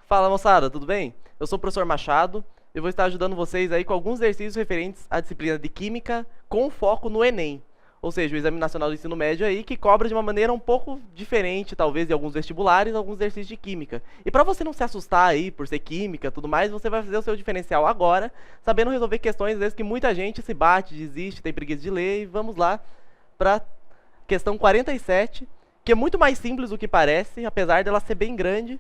Fala, moçada, tudo bem? Eu sou o professor Machado e vou estar ajudando vocês aí com alguns exercícios referentes à disciplina de Química com foco no Enem. Ou seja, o Exame Nacional do Ensino Médio aí que cobra de uma maneira um pouco diferente, talvez, de alguns vestibulares, alguns exercícios de Química. E para você não se assustar aí por ser Química e tudo mais, você vai fazer o seu diferencial agora, sabendo resolver questões, às vezes, que muita gente se bate, desiste, tem preguiça de ler. E vamos lá para questão 47, que é muito mais simples do que parece, apesar dela ser bem grande,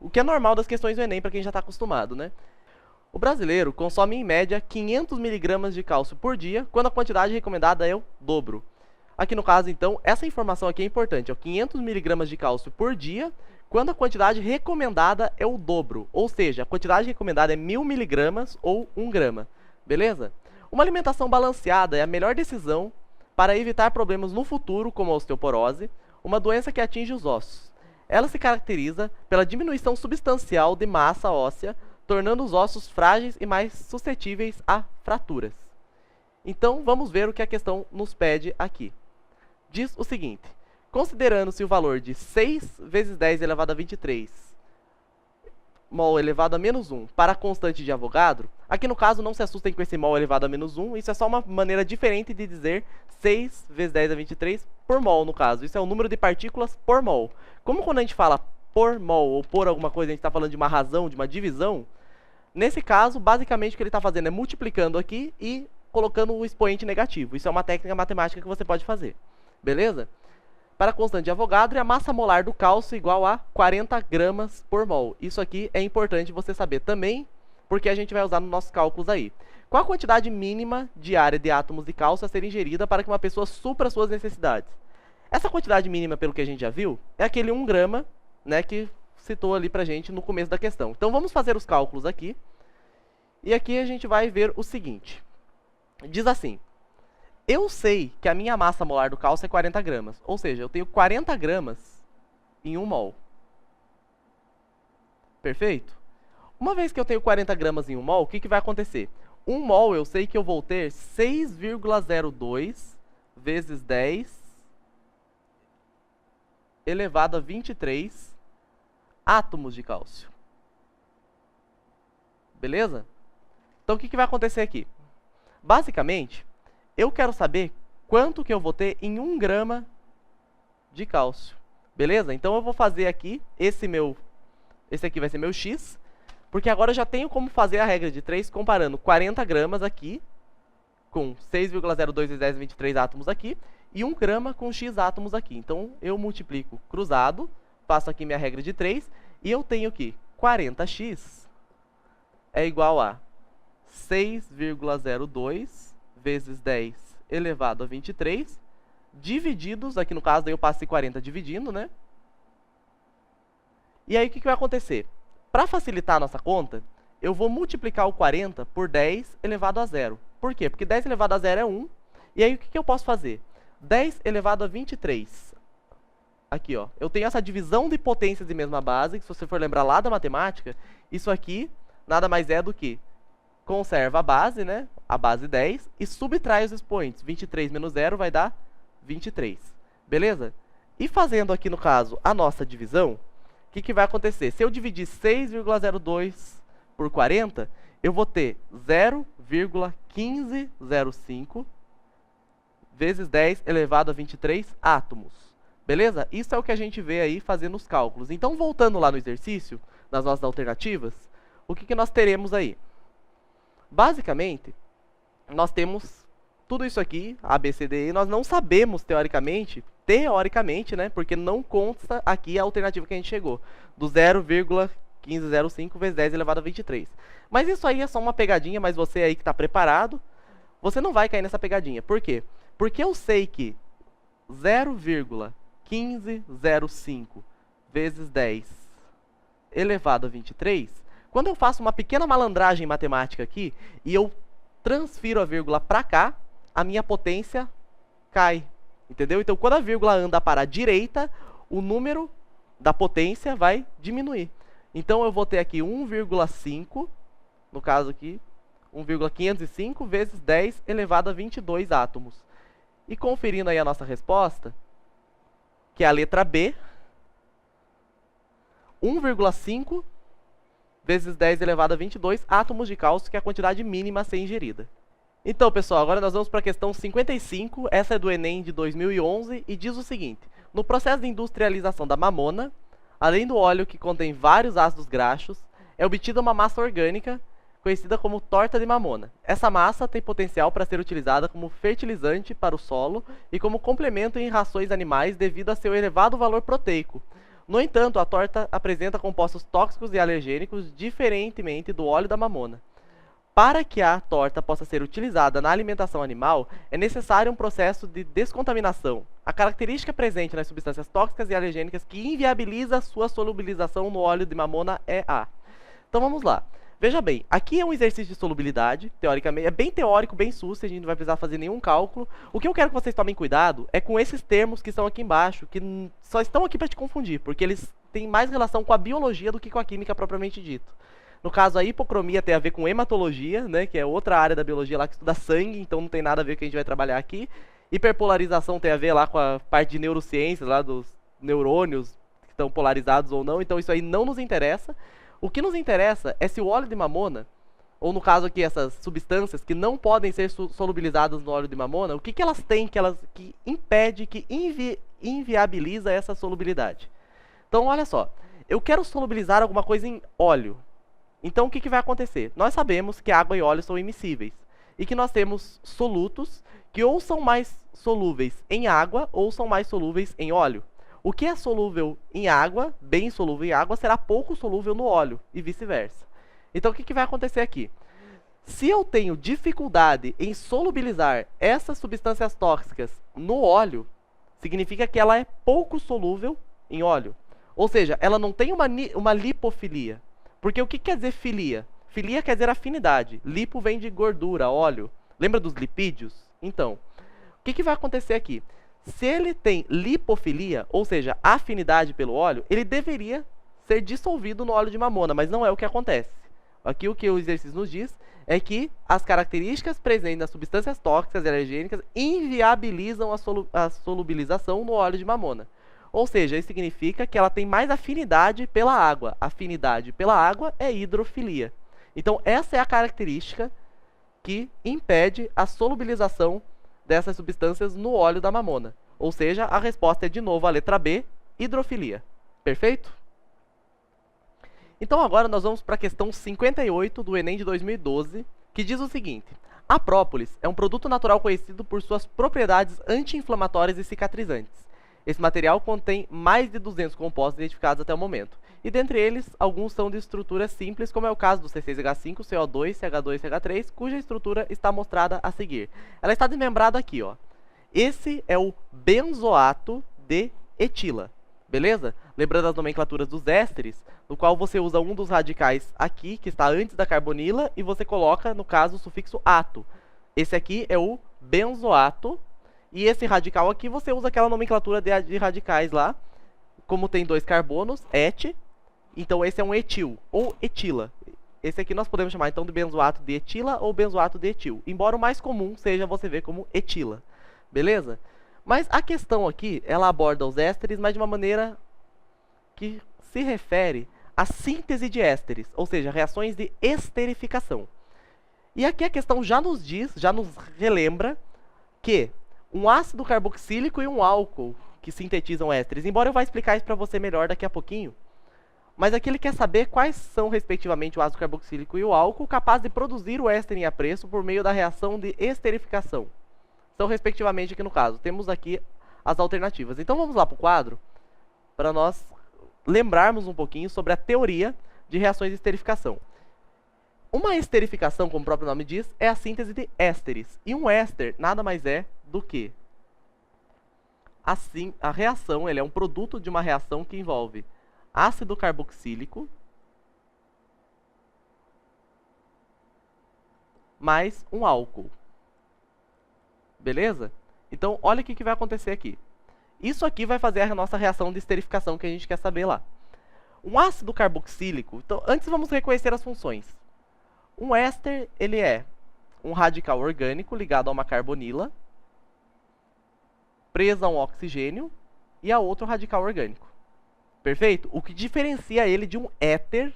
o que é normal das questões do Enem para quem já está acostumado, né? O brasileiro consome em média 500 mg de cálcio por dia, quando a quantidade recomendada é o dobro. Aqui no caso, então, essa informação aqui é importante, 500 mg de cálcio por dia, quando a quantidade recomendada é o dobro, ou seja, a quantidade recomendada é 1000 mg ou 1 grama, beleza? Uma alimentação balanceada é a melhor decisão para evitar problemas no futuro, como a osteoporose, uma doença que atinge os ossos. Ela se caracteriza pela diminuição substancial de massa óssea, tornando os ossos frágeis e mais suscetíveis a fraturas. Então, vamos ver o que a questão nos pede aqui. Diz o seguinte: considerando-se o valor de 6 vezes 10 elevado a 23 mol elevado a menos 1 para a constante de Avogadro, aqui no caso não se assustem com esse mol elevado a menos 1, isso é só uma maneira diferente de dizer 6 vezes 10 a 23 por mol, no caso. Isso é o número de partículas por mol. Como quando a gente fala por mol ou por alguma coisa, a gente está falando de uma razão, de uma divisão, nesse caso, basicamente o que ele está fazendo é multiplicando aqui e colocando o expoente negativo. Isso é uma técnica matemática que você pode fazer, beleza? Para a constante de Avogadro, a massa molar do cálcio é igual a 40 gramas por mol. Isso aqui é importante você saber também, porque a gente vai usar nos nossos cálculos aí. Qual a quantidade mínima diária de átomos de cálcio a ser ingerida para que uma pessoa supra suas necessidades? Essa quantidade mínima, pelo que a gente já viu, é aquele 1 grama, né, que citou ali pra gente no começo da questão. Então vamos fazer os cálculos aqui. E aqui a gente vai ver o seguinte. Diz assim: eu sei que a minha massa molar do cálcio é 40 gramas. Ou seja, eu tenho 40 gramas em 1 mol. Perfeito? Uma vez que eu tenho 40 gramas em 1 mol, o que vai acontecer? 1 mol eu sei que eu vou ter 6,02 vezes 10 elevado a 23 átomos de cálcio. Beleza? Então o que vai acontecer aqui? Basicamente, eu quero saber quanto que eu vou ter em 1 grama de cálcio. Beleza? Então eu vou fazer aqui, esse aqui vai ser meu x, porque agora eu já tenho como fazer a regra de 3 comparando 40 gramas aqui com 6,02 vezes 10 a 23 átomos aqui e 1 grama com x átomos aqui. Então eu multiplico cruzado, faço aqui minha regra de 3 e eu tenho que 40x é igual a 6,02 vezes 10 elevado a 23, divididos, aqui no caso daí eu passei 40 dividindo, né? E aí o que vai acontecer? Para facilitar a nossa conta, eu vou multiplicar o 40 por 10 elevado a 0. Por quê? Porque 10 elevado a 0 é 1. E aí o que eu posso fazer? 10 elevado a 23. Aqui, ó. Eu tenho essa divisão de potências de mesma base, que se você for lembrar lá da matemática, isso aqui nada mais é do que conserva a base, né? A base 10 e subtrai os expoentes. 23 menos 0 vai dar 23. Beleza? E fazendo aqui, no caso, a nossa divisão, o que vai acontecer? Se eu dividir 6,02 por 40, eu vou ter 0,1505 vezes 10 elevado a 23 átomos. Beleza? Isso é o que a gente vê aí fazendo os cálculos. Então, voltando lá no exercício, nas nossas alternativas, o que nós teremos aí? Basicamente, nós temos tudo isso aqui, A, B, C, D, E, nós não sabemos, teoricamente, né, porque não consta aqui a alternativa que a gente chegou, do 0,1505 vezes 10 elevado a 23. Mas isso aí é só uma pegadinha, mas você aí que está preparado, você não vai cair nessa pegadinha. Por quê? Porque eu sei que 0,1505 vezes 10 elevado a 23, quando eu faço uma pequena malandragem matemática aqui e eu transfiro a vírgula para cá, a minha potência cai. Entendeu? Então, quando a vírgula anda para a direita, o número da potência vai diminuir. Então, eu vou ter aqui 1,5, no caso aqui, 1,505 vezes 10 elevado a 22 átomos. E conferindo aí a nossa resposta, que é a letra B, 1,5 vezes 10 elevado a 22 átomos de cálcio, que é a quantidade mínima a ser ingerida. Então, pessoal, agora nós vamos para a questão 55, essa é do Enem de 2011, e diz o seguinte: no processo de industrialização da mamona, além do óleo que contém vários ácidos graxos, é obtida uma massa orgânica, conhecida como torta de mamona. Essa massa tem potencial para ser utilizada como fertilizante para o solo e como complemento em rações animais devido a seu elevado valor proteico. No entanto, a torta apresenta compostos tóxicos e alergênicos diferentemente do óleo da mamona. Para que a torta possa ser utilizada na alimentação animal, é necessário um processo de descontaminação. A característica presente nas substâncias tóxicas e alergênicas que inviabiliza sua solubilização no óleo de mamona é a... Então vamos lá. Veja bem, aqui é um exercício de solubilidade, teoricamente, é bem teórico, bem sucio, a gente não vai precisar fazer nenhum cálculo. O que eu quero que vocês tomem cuidado é com esses termos que estão aqui embaixo, que só estão aqui para te confundir, porque eles têm mais relação com a biologia do que com a química propriamente dito. No caso, a hipocromia tem a ver com hematologia, né, que é outra área da biologia lá que estuda sangue, então não tem nada a ver com o que a gente vai trabalhar aqui. Hiperpolarização tem a ver lá com a parte de neurociências, lá dos neurônios que estão polarizados ou não, então isso aí não nos interessa. O que nos interessa é se o óleo de mamona, ou no caso aqui essas substâncias que não podem ser solubilizadas no óleo de mamona, o que elas têm que impede, que inviabiliza essa solubilidade. Então olha só, eu quero solubilizar alguma coisa em óleo. Então o que vai acontecer? Nós sabemos que água e óleo são immiscíveis e que nós temos solutos que ou são mais solúveis em água ou são mais solúveis em óleo. O que é solúvel em água, bem solúvel em água, será pouco solúvel no óleo e vice-versa. Então o que vai acontecer aqui? Se eu tenho dificuldade em solubilizar essas substâncias tóxicas no óleo, significa que ela é pouco solúvel em óleo. Ou seja, ela não tem uma lipofilia. Porque o que quer dizer filia? Filia quer dizer afinidade. Lipo vem de gordura, óleo. Lembra dos lipídios? Então, o que vai acontecer aqui? Se ele tem lipofilia, ou seja, afinidade pelo óleo, ele deveria ser dissolvido no óleo de mamona, mas não é o que acontece. Aqui o que o exercício nos diz é que as características presentes nas substâncias tóxicas e alergênicas inviabilizam a solubilização no óleo de mamona. Ou seja, isso significa que ela tem mais afinidade pela água. Afinidade pela água é hidrofilia. Então, essa é a característica que impede a solubilização dessas substâncias no óleo da mamona. Ou seja, a resposta é de novo a letra B, hidrofilia. Perfeito? Então, agora nós vamos para a questão 58 do Enem de 2012, que diz o seguinte: a própolis é um produto natural conhecido por suas propriedades anti-inflamatórias e cicatrizantes. Esse material contém mais de 200 compostos identificados até o momento, e dentre eles, alguns são de estrutura simples, como é o caso do C6H5, CO2, CH2 e CH3, cuja estrutura está mostrada a seguir. Ela está desmembrada aqui, ó. Esse é o benzoato de etila, beleza? Lembrando as nomenclaturas dos ésteres, no qual você usa um dos radicais aqui, que está antes da carbonila, e você coloca, no caso, o sufixo ato. Esse aqui é o benzoato. E esse radical aqui, você usa aquela nomenclatura de radicais lá. Como tem dois carbonos, et. Então esse é um etil, ou etila. Esse aqui nós podemos chamar então de benzoato de etila ou benzoato de etil. Embora o mais comum seja você ver como etila. Beleza? Mas a questão aqui, ela aborda os ésteres, mas de uma maneira que se refere à síntese de ésteres. Ou seja, reações de esterificação. E aqui a questão já nos diz, já nos relembra que um ácido carboxílico e um álcool que sintetizam ésteres. Embora eu vá explicar isso para você melhor daqui a pouquinho. Mas aqui ele quer saber quais são, respectivamente, o ácido carboxílico e o álcool capazes de produzir o éster em apreço por meio da reação de esterificação. São, respectivamente, aqui no caso. Temos aqui as alternativas. Então vamos lá para o quadro, para nós lembrarmos um pouquinho sobre a teoria de reações de esterificação. Uma esterificação, como o próprio nome diz, é a síntese de ésteres. E um éster nada mais é do que assim, a reação, ele é um produto de uma reação que envolve ácido carboxílico mais um álcool. Beleza? Então, olha o que vai acontecer aqui. Isso aqui vai fazer a nossa reação de esterificação que a gente quer saber lá. Um ácido carboxílico, então, antes vamos reconhecer as funções. Um éster, ele é um radical orgânico ligado a uma carbonila, presa a um oxigênio e a outro radical orgânico. Perfeito? O que diferencia ele de um éter,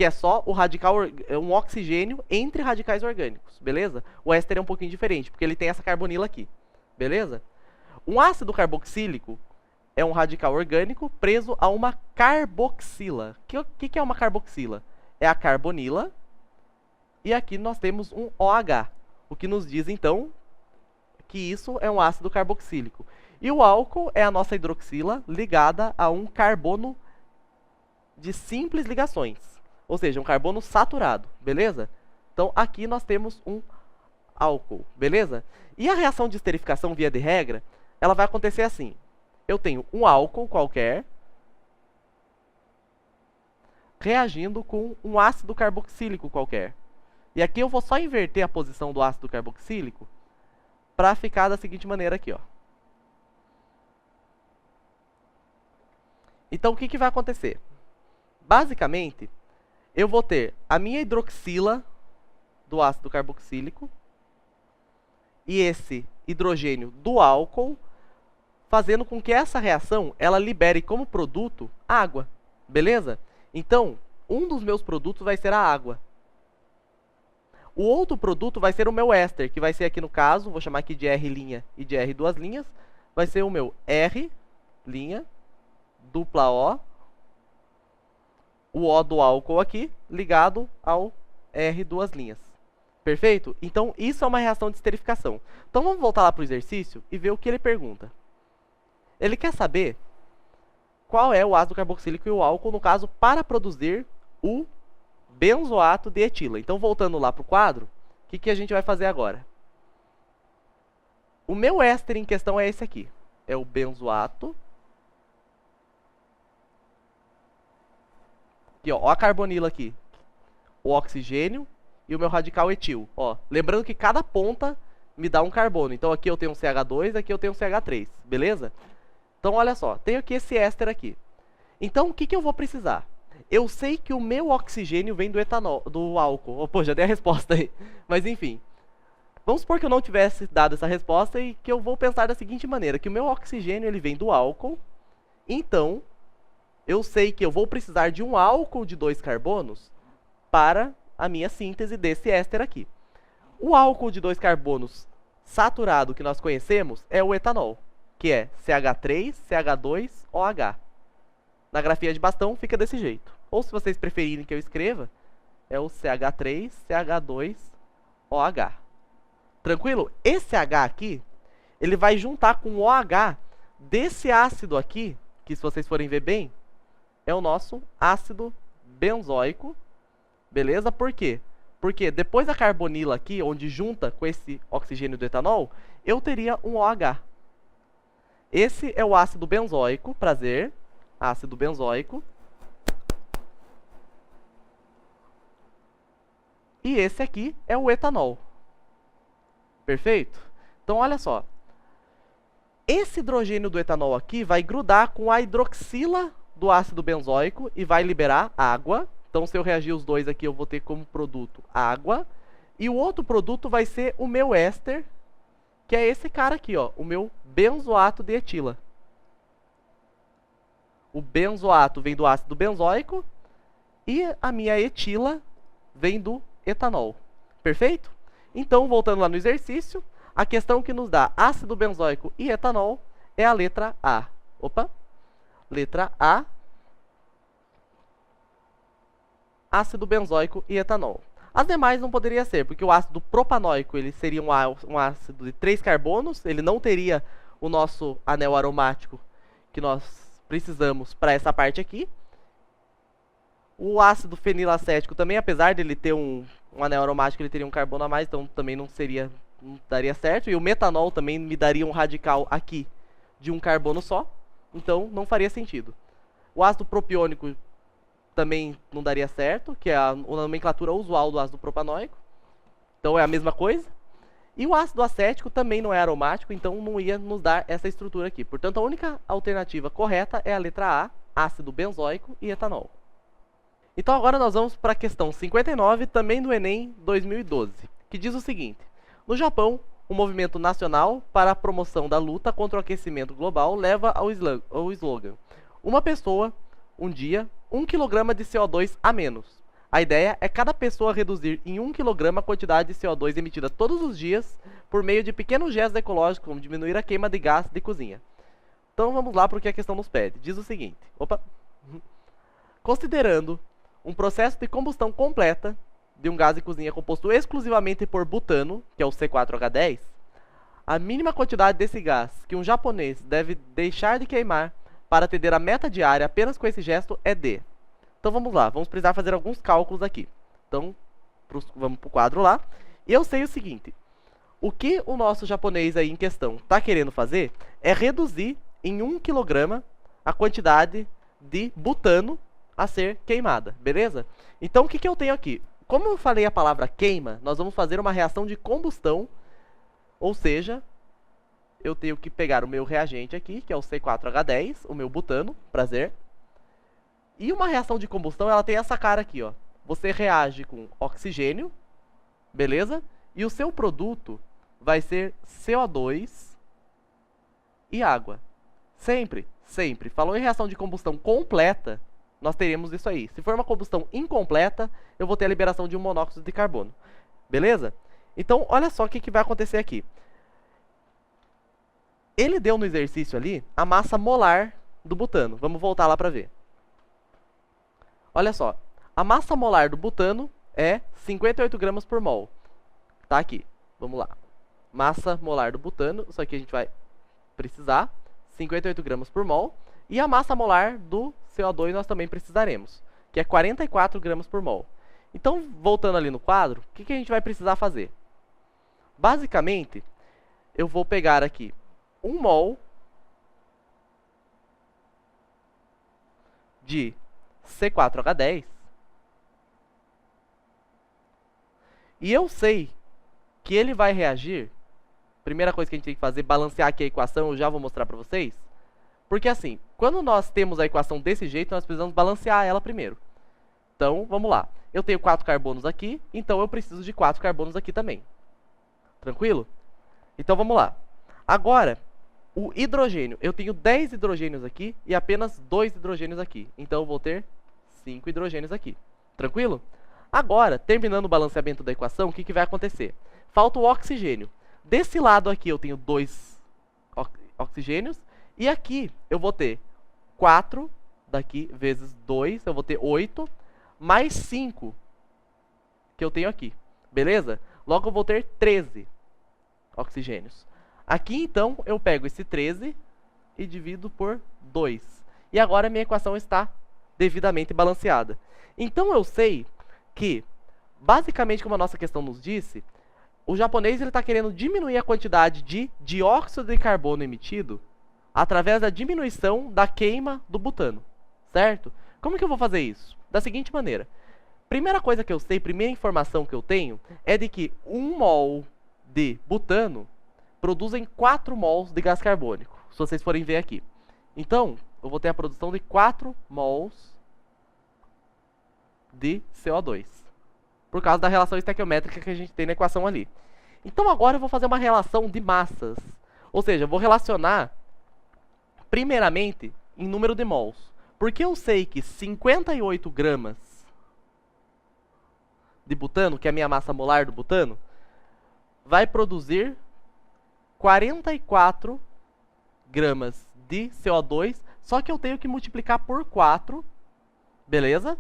que é só o radical, um oxigênio entre radicais orgânicos, beleza? O éster é um pouquinho diferente, porque ele tem essa carbonila aqui, beleza? Um ácido carboxílico é um radical orgânico preso a uma carboxila. O que é uma carboxila? É a carbonila, e aqui nós temos um OH, o que nos diz, então, que isso é um ácido carboxílico. E o álcool é a nossa hidroxila ligada a um carbono de simples ligações, ou seja, um carbono saturado, beleza? Então, aqui nós temos um álcool, beleza? E a reação de esterificação, via de regra, ela vai acontecer assim. Eu tenho um álcool qualquer reagindo com um ácido carboxílico qualquer. E aqui eu vou só inverter a posição do ácido carboxílico para ficar da seguinte maneira aqui, ó. Então, o que vai acontecer? Basicamente, eu vou ter a minha hidroxila do ácido carboxílico e esse hidrogênio do álcool, fazendo com que essa reação ela libere como produto água, beleza? Então, um dos meus produtos vai ser a água. O outro produto vai ser o meu éster, que vai ser aqui no caso, vou chamar aqui de R' e de R duas linhas, vai ser o meu R', dupla o O do álcool aqui, ligado ao R duas linhas. Perfeito? Então, isso é uma reação de esterificação. Então, vamos voltar lá para o exercício e ver o que ele pergunta. Ele quer saber qual é o ácido carboxílico e o álcool, no caso, para produzir o benzoato de etila. Então, voltando lá para o quadro, o que a gente vai fazer agora? O meu éster em questão é esse aqui. É o benzoato. Aqui, ó a carbonila aqui. O oxigênio e o meu radical etil. Ó, lembrando que cada ponta me dá um carbono. Então, aqui eu tenho um CH2, aqui eu tenho um CH3. Beleza? Então, olha só. Tenho aqui esse éster aqui. Então, o que eu vou precisar? Eu sei que o meu oxigênio vem do etanol, do álcool. Oh, pô, já dei a resposta aí. Mas, enfim. Vamos supor que eu não tivesse dado essa resposta e que eu vou pensar da seguinte maneira. Que o meu oxigênio ele vem do álcool. Então, eu sei que eu vou precisar de um álcool de 2 carbonos para a minha síntese desse éster aqui. O álcool de 2 carbonos saturado que nós conhecemos é o etanol, que é CH3, CH2, OH. Na grafia de bastão fica desse jeito. Ou se vocês preferirem que eu escreva, é o CH3, CH2, OH. Tranquilo? Esse H aqui, ele vai juntar com o OH desse ácido aqui, que se vocês forem ver bem, é o nosso ácido benzoico. Beleza? Por quê? Porque depois da carbonila aqui, onde junta com esse oxigênio do etanol, eu teria um OH. Esse é o ácido benzoico, prazer, ácido benzoico. E esse aqui é o etanol. Perfeito? Então, olha só. Esse hidrogênio do etanol aqui vai grudar com a hidroxila do ácido benzoico e vai liberar água. Então, se eu reagir os dois aqui, eu vou ter como produto água. E o outro produto vai ser o meu éster, que é esse cara aqui, ó, o meu benzoato de etila. O benzoato vem do ácido benzoico e a minha etila vem do etanol. Perfeito? Então, voltando lá no exercício, a questão que nos dá ácido benzoico e etanol é a letra A. Opa! Letra A. Ácido benzoico e etanol. As demais não poderia ser, porque o ácido propanoico ele seria um ácido de 3 carbonos, ele não teria o nosso anel aromático que nós precisamos para essa parte aqui. O ácido fenilacético também, apesar de ele ter um anel aromático, ele teria um carbono a mais, então também não daria certo. E o metanol também me daria um radical aqui de um carbono só, então não faria sentido. O ácido propiônico também não daria certo, que é a nomenclatura usual do ácido propanoico. Então é a mesma coisa. E o ácido acético também não é aromático, então não ia nos dar essa estrutura aqui. Portanto, a única alternativa correta é a letra A, ácido benzoico e etanol. Então agora nós vamos para a questão 59, também do Enem 2012, que diz o seguinte: no Japão, o movimento nacional para a promoção da luta contra o aquecimento global leva ao slogan: uma pessoa, um dia, 1 kg de CO2 a menos. A ideia é cada pessoa reduzir em 1 kg a quantidade de CO2 emitida todos os dias por meio de pequenos gestos ecológicos, como diminuir a queima de gás de cozinha. Então vamos lá para o que a questão nos pede. Diz o seguinte, considerando um processo de combustão completa de um gás de cozinha composto exclusivamente por butano, que é o C4H10, a mínima quantidade desse gás que um japonês deve deixar de queimar para atender a meta diária apenas com esse gesto é de... Então vamos lá, vamos precisar fazer alguns cálculos aqui. Então, vamos para o quadro lá. E eu sei o seguinte, o que o nosso japonês aí em questão está querendo fazer é reduzir em 1 kg a quantidade de butano a ser queimada, beleza? Então o que eu tenho aqui? Como eu falei a palavra queima, nós vamos fazer uma reação de combustão, ou seja, eu tenho que pegar o meu reagente aqui, que é o C4H10, o meu butano, prazer. E uma reação de combustão, ela tem essa cara aqui, ó. Você reage com oxigênio, beleza? E o seu produto vai ser CO2 e água. Sempre, sempre. Falou em reação de combustão completa, nós teremos isso aí. Se for uma combustão incompleta, eu vou ter a liberação de um monóxido de carbono. Beleza? Então, olha só o que vai acontecer aqui. Ele deu no exercício ali a massa molar do butano. Vamos voltar lá para ver. Olha só, a massa molar do butano é 58 gramas por mol. Tá aqui, vamos lá. Massa molar do butano, isso aqui a gente vai precisar, 58 gramas por mol. E a massa molar do CO2 nós também precisaremos, que é 44 gramas por mol. Então, voltando ali no quadro, o que a gente vai precisar fazer? Basicamente, eu vou pegar aqui 1 mol de C4H10 e eu sei que ele vai reagir. Primeira coisa que a gente tem que fazer, balancear aqui a equação, eu já vou mostrar para vocês. Porque assim, quando nós temos a equação desse jeito, nós precisamos balancear ela primeiro. Então, vamos lá. Eu tenho 4 carbonos aqui, então eu preciso de 4 carbonos aqui também. Tranquilo? Então, vamos lá. Agora, o hidrogênio. Eu tenho 10 hidrogênios aqui e apenas 2 hidrogênios aqui. Então, eu vou ter 5 hidrogênios aqui. Tranquilo? Agora, terminando o balanceamento da equação, o que vai acontecer? Falta o oxigênio. Desse lado aqui eu tenho 2 oxigênios. E aqui eu vou ter 4 daqui vezes 2, eu vou ter 8, mais 5 que eu tenho aqui. Beleza? Logo eu vou ter 13 oxigênios. Aqui então eu pego esse 13 e divido por 2. E agora a minha equação está devidamente balanceada. Então eu sei que, basicamente como a nossa questão nos disse, o japonês está querendo diminuir a quantidade de dióxido de carbono emitido através da diminuição da queima do butano, certo? Como que eu vou fazer isso? Da seguinte maneira. Primeira coisa que eu sei, primeira informação que eu tenho, é de que 1 mol de butano produzem 4 mols de gás carbônico, se vocês forem ver aqui. Então, eu vou ter a produção de 4 mols de CO2, por causa da relação estequiométrica que a gente tem na equação ali. Então agora eu vou fazer uma relação de massas, ou seja, eu vou relacionar primeiramente em número de mols, porque eu sei que 58 gramas de butano, que é a minha massa molar do butano, vai produzir 44 gramas de CO2, só que eu tenho que multiplicar por 4, beleza?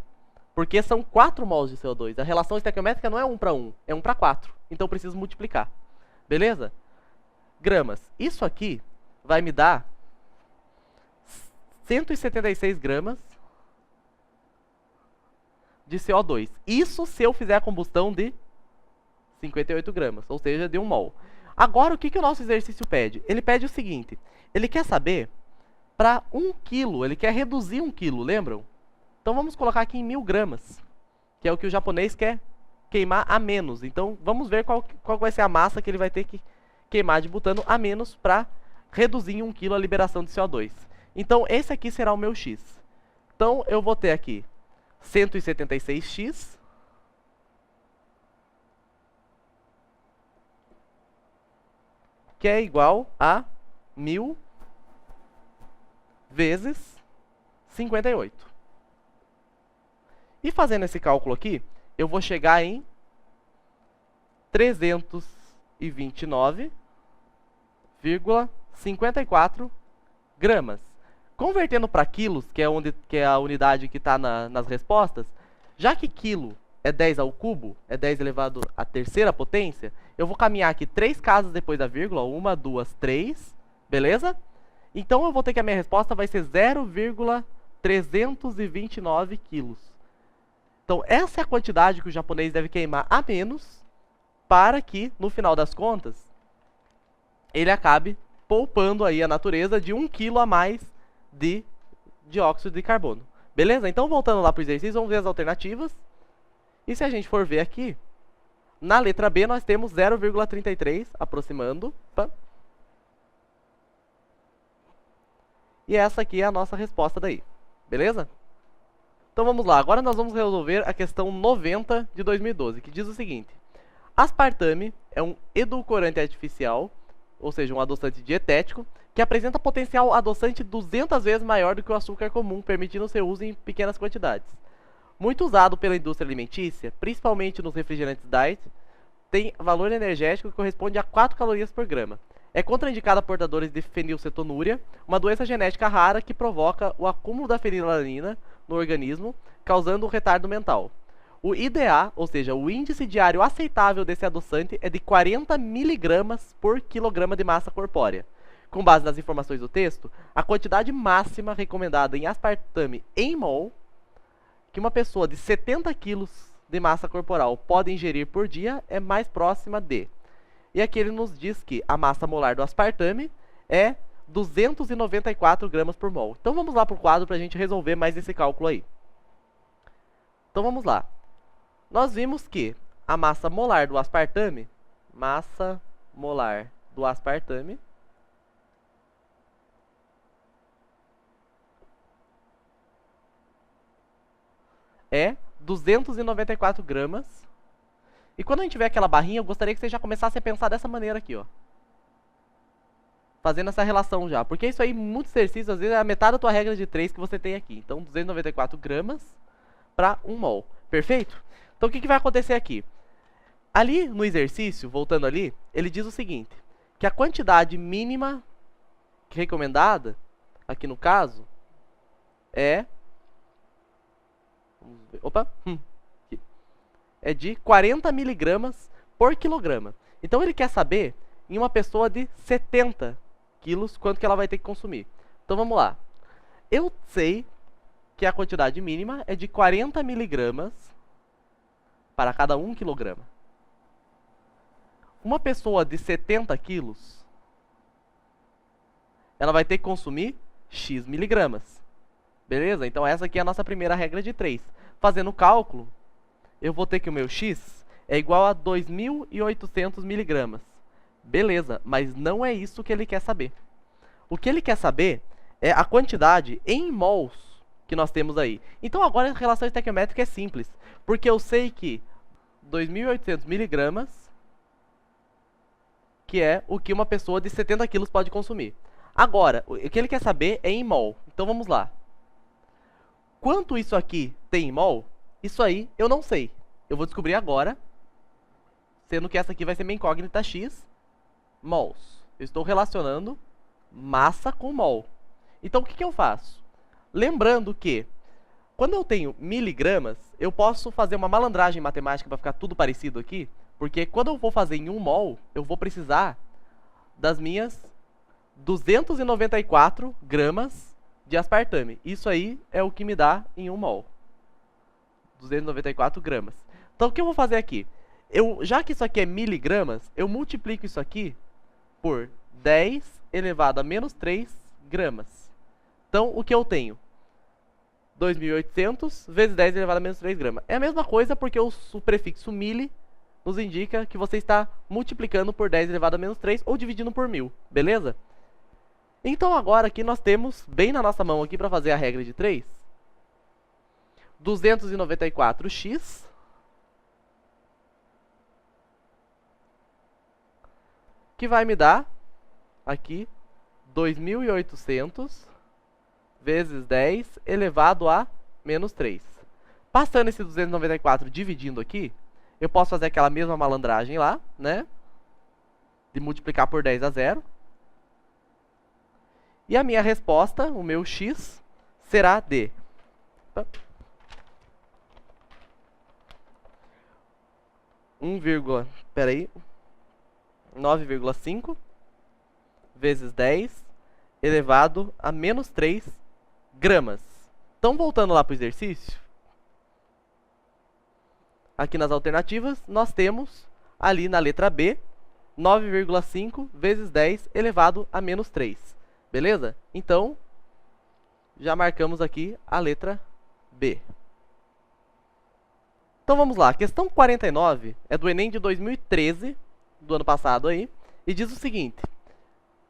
Porque são 4 mols de CO2. A relação estequiométrica não é 1 para 1, é 1 para 4. Então eu preciso multiplicar. Beleza? Gramas. Isso aqui vai me dar 176 gramas de CO2. Isso se eu fizer a combustão de 58 gramas, ou seja, de 1 mol. Agora, o que o nosso exercício pede? Ele pede o seguinte. Ele quer saber, para 1 kg, ele quer reduzir 1 kg, lembram? Então vamos colocar aqui em 1000 gramas, que é o que o japonês quer queimar a menos. Então vamos ver qual vai ser a massa que ele vai ter que queimar de butano a menos para reduzir em 1 kg a liberação de CO2. Então esse aqui será o meu X. Então eu vou ter aqui 176x que é igual a 1000 vezes 58. E fazendo esse cálculo aqui, eu vou chegar em 329,54 gramas. Convertendo para quilos, que é a unidade que está nas respostas, já que quilo é 10 ao cubo, é 10 elevado à terceira potência, eu vou caminhar aqui 3 casas depois da vírgula, 1, 2, 3, beleza? Então eu vou ter que a minha resposta vai ser 0,329 quilos. Então essa é a quantidade que o japonês deve queimar a menos para que, no final das contas, ele acabe poupando aí a natureza de 1 quilo a mais de dióxido de carbono. Beleza? Então, voltando lá para o exercício, vamos ver as alternativas. E se a gente for ver aqui, na letra B nós temos 0,33, aproximando. E essa aqui é a nossa resposta daí. Beleza? Então vamos lá. Agora nós vamos resolver a questão 90 de 2012, que diz o seguinte. Aspartame é um edulcorante artificial, ou seja, um adoçante dietético, que apresenta potencial adoçante 200 vezes maior do que o açúcar comum, permitindo seu uso em pequenas quantidades. Muito usado pela indústria alimentícia, principalmente nos refrigerantes diet, tem valor energético que corresponde a 4 calorias por grama. É contraindicado a portadores de fenilcetonúria, uma doença genética rara que provoca o acúmulo da fenilalanina no organismo, causando um retardo mental. O IDA, ou seja, o índice diário aceitável desse adoçante, é de 40 mg por quilograma de massa corpórea. Com base nas informações do texto, a quantidade máxima recomendada em aspartame em mol que uma pessoa de 70 kg de massa corporal pode ingerir por dia é mais próxima de. E aqui ele nos diz que a massa molar do aspartame é 294 gramas por mol. Então vamos lá para o quadro para a gente resolver mais esse cálculo aí. Então vamos lá. Nós vimos que a massa molar do aspartame é 294 gramas. E quando a gente vê aquela barrinha, eu gostaria que você já começasse a pensar dessa maneira aqui, ó. Fazendo essa relação já. Porque isso aí, muitos exercícios, às vezes é a metade da tua regra de 3 que você tem aqui. Então, 294 gramas para 1 mol. Perfeito? Então, o que vai acontecer aqui? Ali no exercício, voltando ali, ele diz o seguinte. Que a quantidade mínima recomendada, aqui no caso, é... é de 40 miligramas por quilograma. Então ele quer saber, em uma pessoa de 70 quilos, quanto que ela vai ter que consumir. Então vamos lá. Eu sei que a quantidade mínima é de 40 miligramas para cada 1 quilograma. Uma pessoa de 70 quilos, ela vai ter que consumir X miligramas. Beleza? Então essa aqui é a nossa primeira regra de 3. Fazendo o cálculo, eu vou ter que o meu X é igual a 2.800 miligramas. Beleza, mas não é isso que ele quer saber. O que ele quer saber é a quantidade em mols que nós temos aí. Então agora a relação estequiométrica é simples, porque eu sei que 2.800 miligramas, que é o que uma pessoa de 70 quilos pode consumir. Agora, o que ele quer saber é em mol. Então vamos lá. Quanto isso aqui tem em mol? Isso aí eu não sei. Eu vou descobrir agora, sendo que essa aqui vai ser minha incógnita X, mols. Eu estou relacionando massa com mol. Então o que eu faço? Lembrando que, quando eu tenho miligramas, eu posso fazer uma malandragem matemática para ficar tudo parecido aqui, porque quando eu vou fazer em 1 mol, eu vou precisar das minhas 294 gramas de aspartame. Isso aí é o que me dá em 1 mol. 294 gramas. Então, o que eu vou fazer aqui? Já que isso aqui é miligramas, eu multiplico isso aqui por 10 elevado a menos 3 gramas. Então, o que eu tenho? 2.800 vezes 10 elevado a menos 3 gramas. É a mesma coisa porque o prefixo mili nos indica que você está multiplicando por 10 elevado a menos 3 ou dividindo por 1.000. Beleza? Então, agora aqui nós temos, bem na nossa mão aqui para fazer a regra de 3, 294x que vai me dar aqui 2.800 vezes 10 elevado a menos 3. Passando esse 294 dividindo aqui, eu posso fazer aquela mesma malandragem lá, né? De multiplicar por 10 a 0. E a minha resposta, o meu x, será de 9,5 vezes 10 elevado a menos 3 gramas. Então, voltando lá para o exercício, aqui nas alternativas, nós temos ali na letra B, 9,5 vezes 10 elevado a menos 3. Beleza? Então, já marcamos aqui a letra B. Então vamos lá, a questão 49 é do Enem de 2013, do ano passado aí, e diz o seguinte: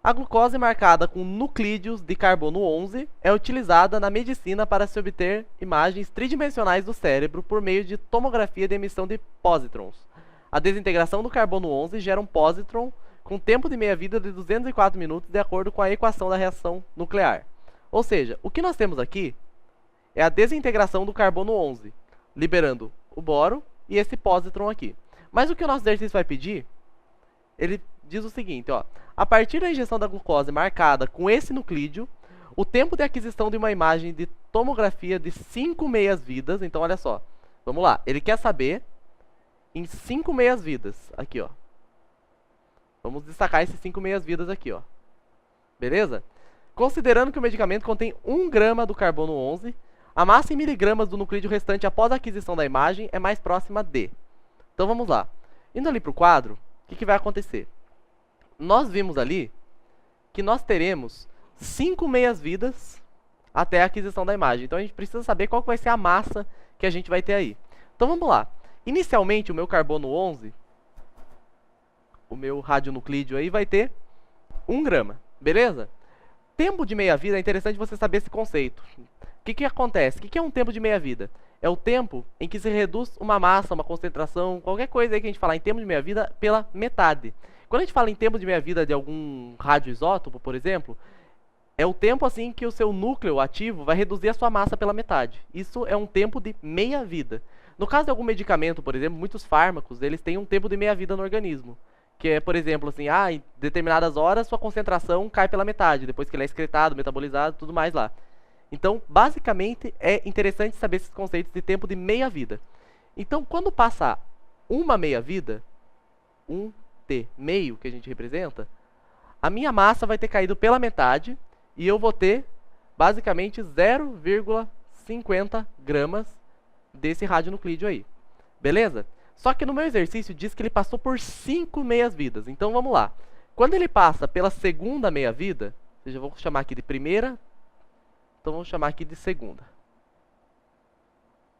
a glucose marcada com nuclídeos de carbono 11 é utilizada na medicina para se obter imagens tridimensionais do cérebro por meio de tomografia de emissão de pósitrons. A desintegração do carbono 11 gera um pósitron com tempo de meia-vida de 204 minutos, de acordo com a equação da reação nuclear. Ou seja, o que nós temos aqui é a desintegração do carbono 11, liberando o boro e esse pósitron aqui. Mas o que o nosso exercício vai pedir, ele diz o seguinte, ó: a partir da injeção da glucose marcada com esse nuclídeo, o tempo de aquisição de uma imagem de tomografia de 5 meias-vidas. Então, olha só, vamos lá, ele quer saber em 5 meias-vidas, aqui, ó. Vamos destacar esses 5 meias-vidas aqui, ó. Beleza? Considerando que o medicamento contém 1 grama do carbono 11, a massa em miligramas do nuclídeo restante após a aquisição da imagem é mais próxima de. Então vamos lá. Indo ali para o quadro, o que vai acontecer? Nós vimos ali que nós teremos 5 meias-vidas até a aquisição da imagem. Então a gente precisa saber qual que vai ser a massa que a gente vai ter aí. Então vamos lá. Inicialmente o meu carbono 11, o meu radionuclídeo aí vai ter 1 grama. Beleza? Tempo de meia-vida, é interessante você saber esse conceito. O que acontece? O que é um tempo de meia-vida? É o tempo em que se reduz uma massa, uma concentração, qualquer coisa aí que a gente falar em tempo de meia-vida pela metade. Quando a gente fala em tempo de meia-vida de algum radioisótopo, por exemplo, é o tempo assim que o seu núcleo ativo vai reduzir a sua massa pela metade. Isso é um tempo de meia-vida. No caso de algum medicamento, por exemplo, muitos fármacos, eles têm um tempo de meia-vida no organismo. Que é, por exemplo, assim, em determinadas horas sua concentração cai pela metade, depois que ele é excretado, metabolizado, tudo mais lá. Então, basicamente, é interessante saber esses conceitos de tempo de meia-vida. Então, quando passar uma meia-vida, 1t meio, que a gente representa, a minha massa vai ter caído pela metade e eu vou ter, basicamente, 0,50 gramas desse radionuclídeo aí. Beleza? Só que no meu exercício diz que ele passou por 5 meias-vidas. Então, vamos lá. Quando ele passa pela segunda meia-vida, ou seja, eu vou chamar aqui de primeira, então vamos chamar aqui de segunda.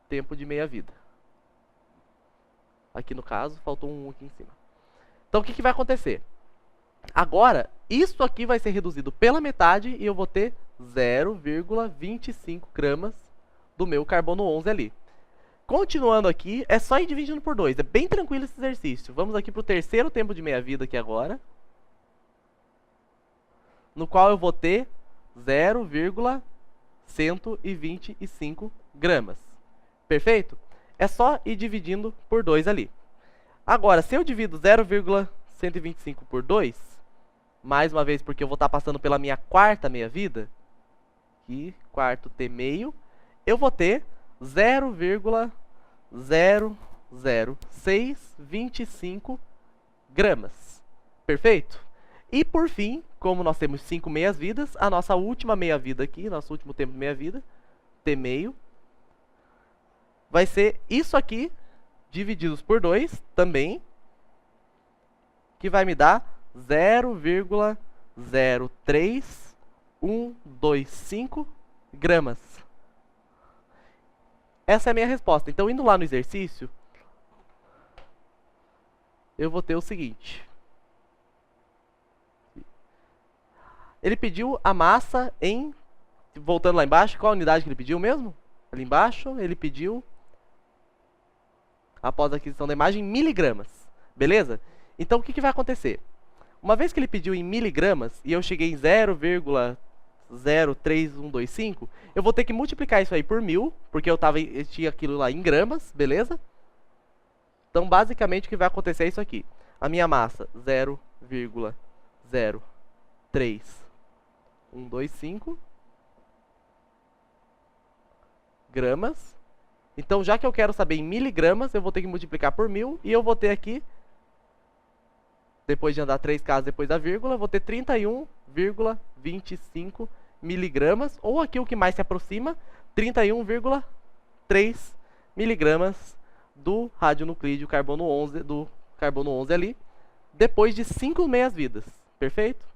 Tempo de meia-vida. Aqui no caso, faltou um aqui em cima. Então, o que vai acontecer? Agora, isso aqui vai ser reduzido pela metade e eu vou ter 0,25 gramas do meu carbono 11 ali. Continuando aqui, é só ir dividindo por 2. É bem tranquilo esse exercício. Vamos aqui para o terceiro tempo de meia-vida aqui agora. No qual eu vou ter 0,125 gramas. Perfeito? É só ir dividindo por 2 ali. Agora, se eu divido 0,125 por 2, mais uma vez porque eu vou estar passando pela minha quarta meia-vida, aqui, quarto t meio, eu vou ter 0,00625 gramas. Perfeito? E por fim, como nós temos 5 meias-vidas, a nossa última meia-vida aqui, nosso último tempo de meia-vida, t meio, vai ser isso aqui, divididos por 2 também, que vai me dar 0,03125 gramas. Essa é a minha resposta. Então, indo lá no exercício, eu vou ter o seguinte. Ele pediu a massa em... Voltando lá embaixo, qual a unidade que ele pediu mesmo? Ali embaixo, ele pediu, após a aquisição da imagem, miligramas. Beleza? Então, o que vai acontecer? Uma vez que ele pediu em miligramas, e eu cheguei em 0,3125, eu vou ter que multiplicar isso aí por 1000, porque eu tinha aquilo lá em gramas, beleza? Então, basicamente, o que vai acontecer é isso aqui. A minha massa, 0,03125 gramas. Então, já que eu quero saber em miligramas, eu vou ter que multiplicar por 1000, e eu vou ter aqui, depois de andar 3 casas depois da vírgula, eu vou ter 31,25 miligramas, ou aqui o que mais se aproxima, 31,3 miligramas do radionuclídeo carbono 11, do carbono 11 ali, depois de 5 meias-vidas. Perfeito?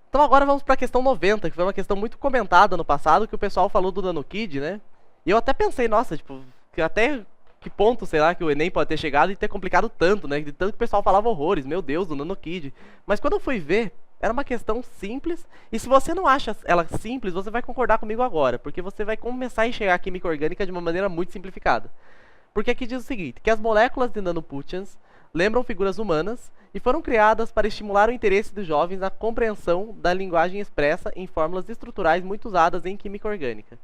Então agora vamos para a questão 90, que foi uma questão muito comentada no passado, que o pessoal falou do NanoKid, né? E eu até pensei, nossa, tipo, que até que ponto, sei lá, que o Enem pode ter chegado e ter complicado tanto, né? De tanto que o pessoal falava horrores, meu Deus, do NanoKid. Mas quando eu fui ver, era uma questão simples, e se você não acha ela simples, você vai concordar comigo agora, porque você vai começar a enxergar a química orgânica de uma maneira muito simplificada. Porque aqui diz o seguinte, que as moléculas de nanopútchens lembram figuras humanas e foram criadas para estimular o interesse dos jovens na compreensão da linguagem expressa em fórmulas estruturais muito usadas em química orgânica.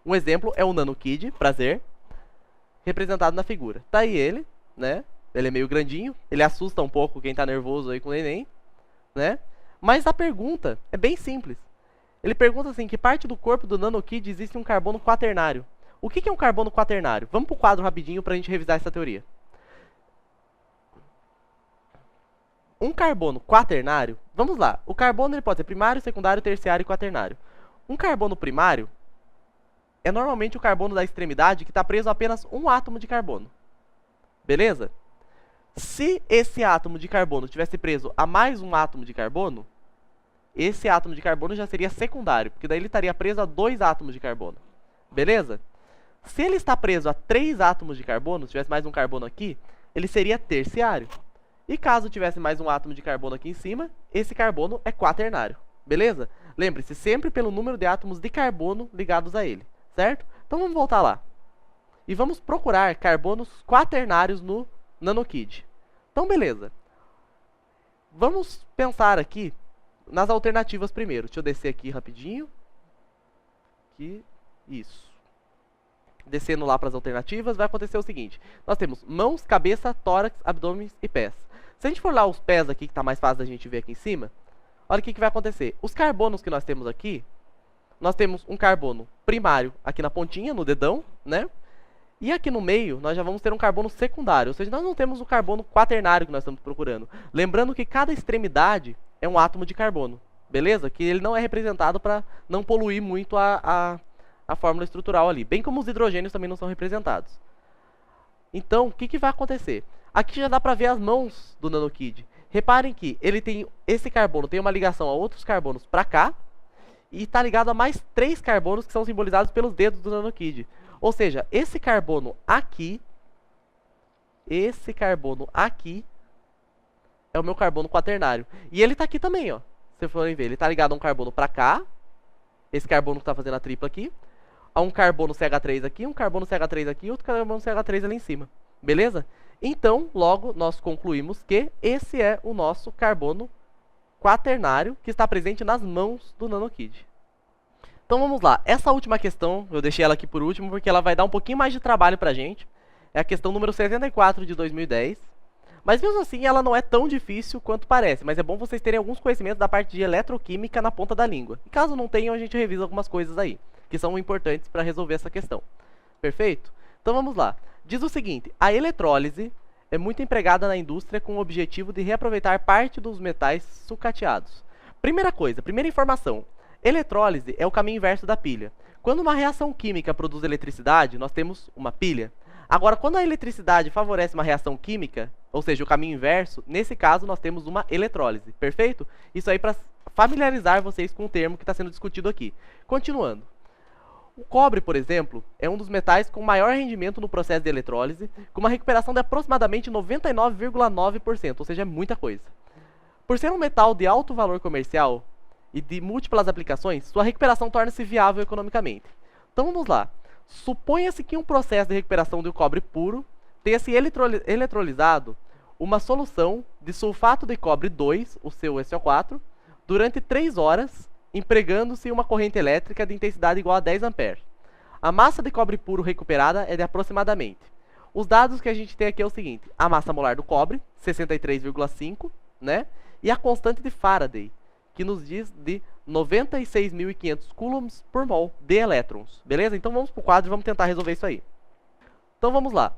Um exemplo é o NanoKid, prazer, representado na figura. Tá aí ele, né? Ele é meio grandinho, ele assusta um pouco quem tá nervoso aí com o Enem, né? Mas a pergunta é bem simples. Ele pergunta assim, que parte do corpo do NanoKid existe um carbono quaternário? O que é um carbono quaternário? Vamos pro quadro rapidinho para a gente revisar essa teoria. Um carbono quaternário, vamos lá, o carbono ele pode ser primário, secundário, terciário e quaternário. Um carbono primário é normalmente o carbono da extremidade que está preso a apenas um átomo de carbono. Beleza? Se esse átomo de carbono tivesse preso a mais um átomo de carbono, esse átomo de carbono já seria secundário, porque daí ele estaria preso a 2 átomos de carbono. Beleza? Se ele está preso a 3 átomos de carbono, se tivesse mais um carbono aqui, ele seria terciário. E caso tivesse mais um átomo de carbono aqui em cima, esse carbono é quaternário. Beleza? Lembre-se sempre pelo número de átomos de carbono ligados a ele. Certo? Então vamos voltar lá. E vamos procurar carbonos quaternários no NanoKid. Então beleza. Vamos pensar aqui nas alternativas primeiro. Deixa eu descer aqui rapidinho. Aqui. Isso. Descendo lá para as alternativas, vai acontecer o seguinte. Nós temos mãos, cabeça, tórax, abdômen e pés. Se a gente for lá os pés aqui, que está mais fácil da gente ver aqui em cima, olha o que vai acontecer. Os carbonos que nós temos aqui, nós temos um carbono primário aqui na pontinha, no dedão, né? E aqui no meio, nós já vamos ter um carbono secundário, ou seja, nós não temos o carbono quaternário que nós estamos procurando. Lembrando que cada extremidade é um átomo de carbono, beleza? Que ele não é representado para não poluir muito a fórmula estrutural ali, bem como os hidrogênios também não são representados. Então, o que vai acontecer? Aqui já dá para ver as mãos do NanoKid. Reparem que esse carbono tem uma ligação a outros carbonos para cá, e está ligado a mais 3 carbonos que são simbolizados pelos dedos do NanoKid. Ou seja, esse carbono aqui é o meu carbono quaternário. E ele está aqui também, ó. Se forem ver, ele está ligado a um carbono para cá, esse carbono que está fazendo a tripla aqui, a um carbono CH3 aqui, um carbono CH3 aqui e outro carbono CH3 ali em cima. Beleza? Então, logo, nós concluímos que esse é o nosso carbono quaternário que está presente nas mãos do NanoKid. Então vamos lá, essa última questão, eu deixei ela aqui por último porque ela vai dar um pouquinho mais de trabalho pra gente. É a questão número 74 de 2010. Mas mesmo assim ela não é tão difícil quanto parece, mas é bom vocês terem alguns conhecimentos da parte de eletroquímica na ponta da língua. E caso não tenham, a gente revisa algumas coisas aí, que são importantes para resolver essa questão. Perfeito? Então vamos lá. Diz o seguinte, a eletrólise é muito empregada na indústria com o objetivo de reaproveitar parte dos metais sucateados. Primeira coisa, primeira informação. Eletrólise é o caminho inverso da pilha. Quando uma reação química produz eletricidade, nós temos uma pilha. Agora, quando a eletricidade favorece uma reação química, ou seja, o caminho inverso, nesse caso nós temos uma eletrólise. Perfeito? Isso aí para familiarizar vocês com o termo que está sendo discutido aqui. Continuando. O cobre, por exemplo, é um dos metais com maior rendimento no processo de eletrólise, com uma recuperação de aproximadamente 99,9%, ou seja, é muita coisa. Por ser um metal de alto valor comercial e de múltiplas aplicações, sua recuperação torna-se viável economicamente. Então vamos lá. Suponha-se que um processo de recuperação de cobre puro tenha se eletrolizado uma solução de sulfato de cobre 2, o seu SO4, durante 3 horas empregando-se uma corrente elétrica de intensidade igual a 10 amperes. A massa de cobre puro recuperada é de aproximadamente. Os dados que a gente tem aqui é o seguinte: a massa molar do cobre, 63,5, né? E a constante de Faraday, que nos diz de 96.500 coulombs por mol de elétrons. Beleza? Então vamos para o quadro e vamos tentar resolver isso aí. Então vamos lá.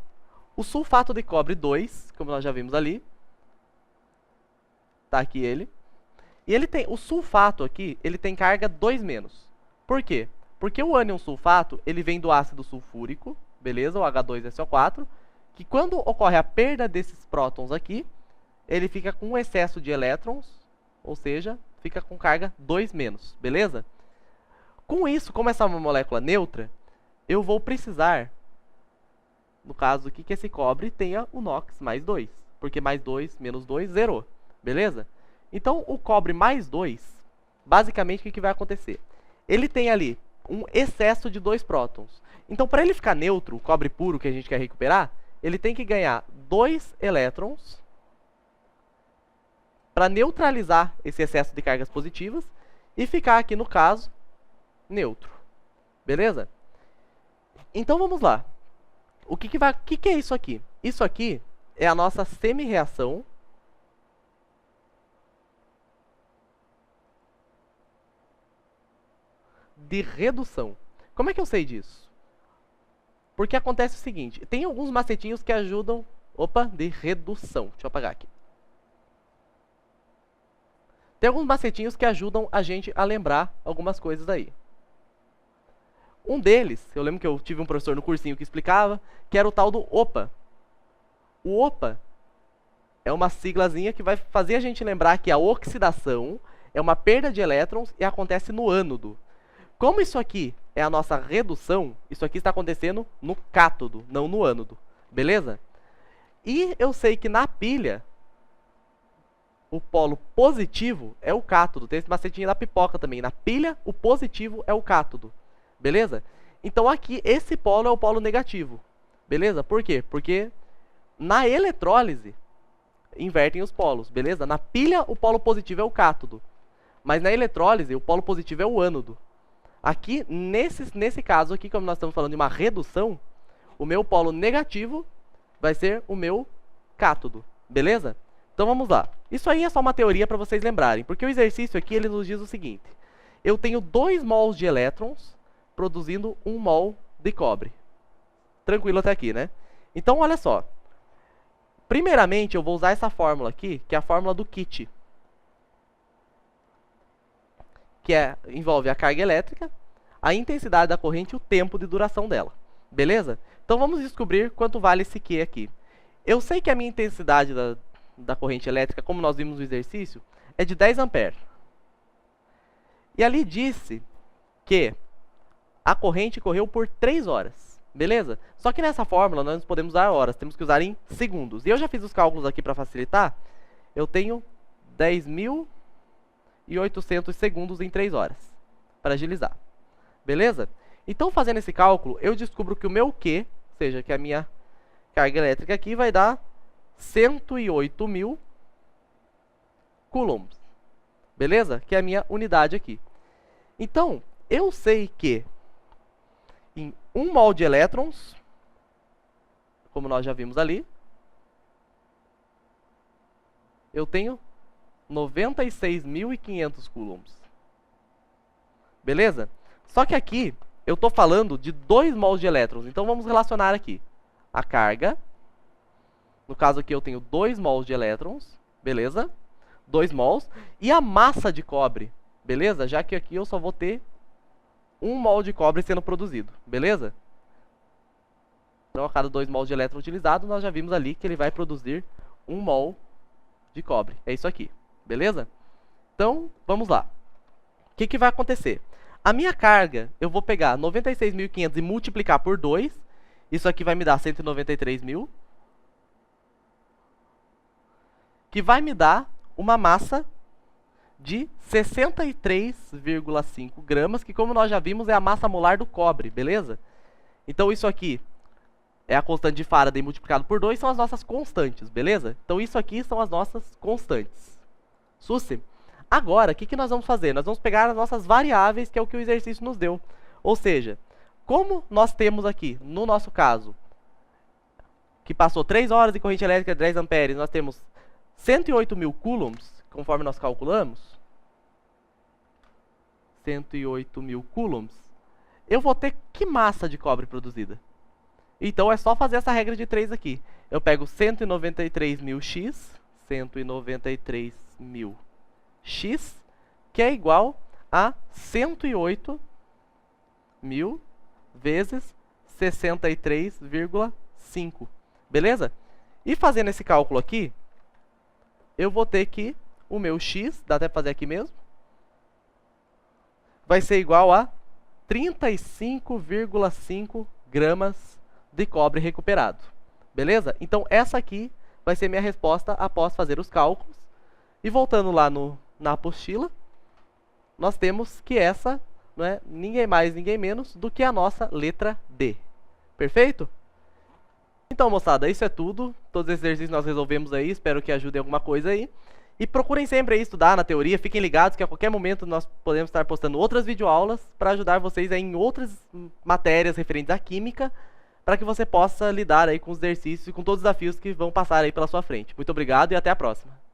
O sulfato de cobre 2, como nós já vimos ali. Tá aqui ele. E ele tem, o sulfato aqui, ele tem carga 2-. Por quê? Porque o ânion sulfato, ele vem do ácido sulfúrico, beleza? O H2SO4, que quando ocorre a perda desses prótons aqui, ele fica com um excesso de elétrons, ou seja, fica com carga 2-, beleza? Com isso, como essa é uma molécula neutra, eu vou precisar, no caso aqui, que esse cobre tenha o NOx mais 2, porque mais 2 menos 2 zerou, beleza? Então, o cobre mais 2, basicamente, o que vai acontecer? Ele tem ali um excesso de 2 prótons. Então, para ele ficar neutro, o cobre puro que a gente quer recuperar, ele tem que ganhar 2 elétrons para neutralizar esse excesso de cargas positivas e ficar aqui, no caso, neutro. Beleza? Então, vamos lá. O que é isso aqui? Isso aqui é a nossa semi-reação de redução. Como é que eu sei disso? Porque acontece o seguinte, tem alguns macetinhos que ajudam, de redução. Deixa eu apagar aqui. Tem alguns macetinhos que ajudam a gente a lembrar algumas coisas aí. Um deles, eu lembro que eu tive um professor no cursinho que explicava, que era o tal do OPA. O OPA é uma siglazinha que vai fazer a gente lembrar que a oxidação é uma perda de elétrons e acontece no ânodo. Como isso aqui é a nossa redução, isso aqui está acontecendo no cátodo, não no ânodo. Beleza? E eu sei que na pilha, o polo positivo é o cátodo. Tem esse macetinho da pipoca também. Na pilha, o positivo é o cátodo. Beleza? Então aqui, esse polo é o polo negativo. Beleza? Por quê? Porque na eletrólise, invertem os polos. Beleza? Na pilha, o polo positivo é o cátodo. Mas na eletrólise, o polo positivo é o ânodo. Aqui, nesse caso aqui, como nós estamos falando de uma redução, o meu polo negativo vai ser o meu cátodo. Beleza? Então vamos lá. Isso aí é só uma teoria para vocês lembrarem, porque o exercício aqui ele nos diz o seguinte: eu tenho 2 mols de elétrons produzindo 1 mol de cobre. Tranquilo até aqui, né? Então olha só. Primeiramente eu vou usar essa fórmula aqui, que é a fórmula do kit, que envolve a carga elétrica, a intensidade da corrente e o tempo de duração dela. Beleza? Então vamos descobrir quanto vale esse Q aqui. Eu sei que a minha intensidade da corrente elétrica, como nós vimos no exercício, é de 10 amperes. E ali disse que a corrente correu por 3 horas. Beleza? Só que nessa fórmula nós não podemos usar horas, temos que usar em segundos. E eu já fiz os cálculos aqui para facilitar. Eu tenho 10.800 segundos em 3 horas, para agilizar. Beleza? Então, fazendo esse cálculo, eu descubro que o meu Q, ou seja, que a minha carga elétrica aqui vai dar 108.000 coulombs. Beleza? Que é a minha unidade aqui. Então, eu sei que em 1 mol de elétrons, como nós já vimos ali, eu tenho 96.500 coulombs. Beleza? Só que aqui eu estou falando de 2 mols de elétrons. Então vamos relacionar aqui a carga. No caso aqui eu tenho 2 mols de elétrons. Beleza? 2 mols. E a massa de cobre. Beleza? Já que aqui eu só vou ter 1 mol de cobre sendo produzido. Beleza? Então a cada 2 mols de elétron utilizado, nós já vimos ali que ele vai produzir 1 mol de cobre. É isso aqui. Beleza? Então, vamos lá. O que vai acontecer? A minha carga, eu vou pegar 96.500 e multiplicar por 2. Isso aqui vai me dar 193.000. Que vai me dar uma massa de 63,5 gramas, que como nós já vimos é a massa molar do cobre, beleza? Então isso aqui é a constante de Faraday multiplicado por 2, são as nossas constantes, beleza? Então isso aqui são as nossas constantes. Susse, Agora, o que nós vamos fazer? Nós vamos pegar as nossas variáveis, que é o que o exercício nos deu. Ou seja, como nós temos aqui, no nosso caso, que passou 3 horas de corrente elétrica de 10 amperes, nós temos 108.000 coulombs, conforme nós calculamos. 108.000 coulombs. Eu vou ter que massa de cobre produzida? Então, é só fazer essa regra de 3 aqui. Eu pego 193.000x, 193.000x, que é igual a 108.000 vezes 63,5. Beleza? E fazendo esse cálculo aqui, eu vou ter que o meu x, dá até para fazer aqui mesmo, vai ser igual a 35,5 gramas de cobre recuperado. Beleza? Então, essa aqui vai ser minha resposta após fazer os cálculos. E voltando lá na apostila, nós temos que essa não é ninguém mais, ninguém menos do que a nossa letra D. Perfeito? Então, moçada, isso é tudo. Todos esses exercícios nós resolvemos aí. Espero que ajudem alguma coisa aí. E procurem sempre aí estudar na teoria. Fiquem ligados que a qualquer momento nós podemos estar postando outras videoaulas para ajudar vocês aí em outras matérias referentes à química, para que você possa lidar aí com os exercícios e com todos os desafios que vão passar aí pela sua frente. Muito obrigado e até a próxima.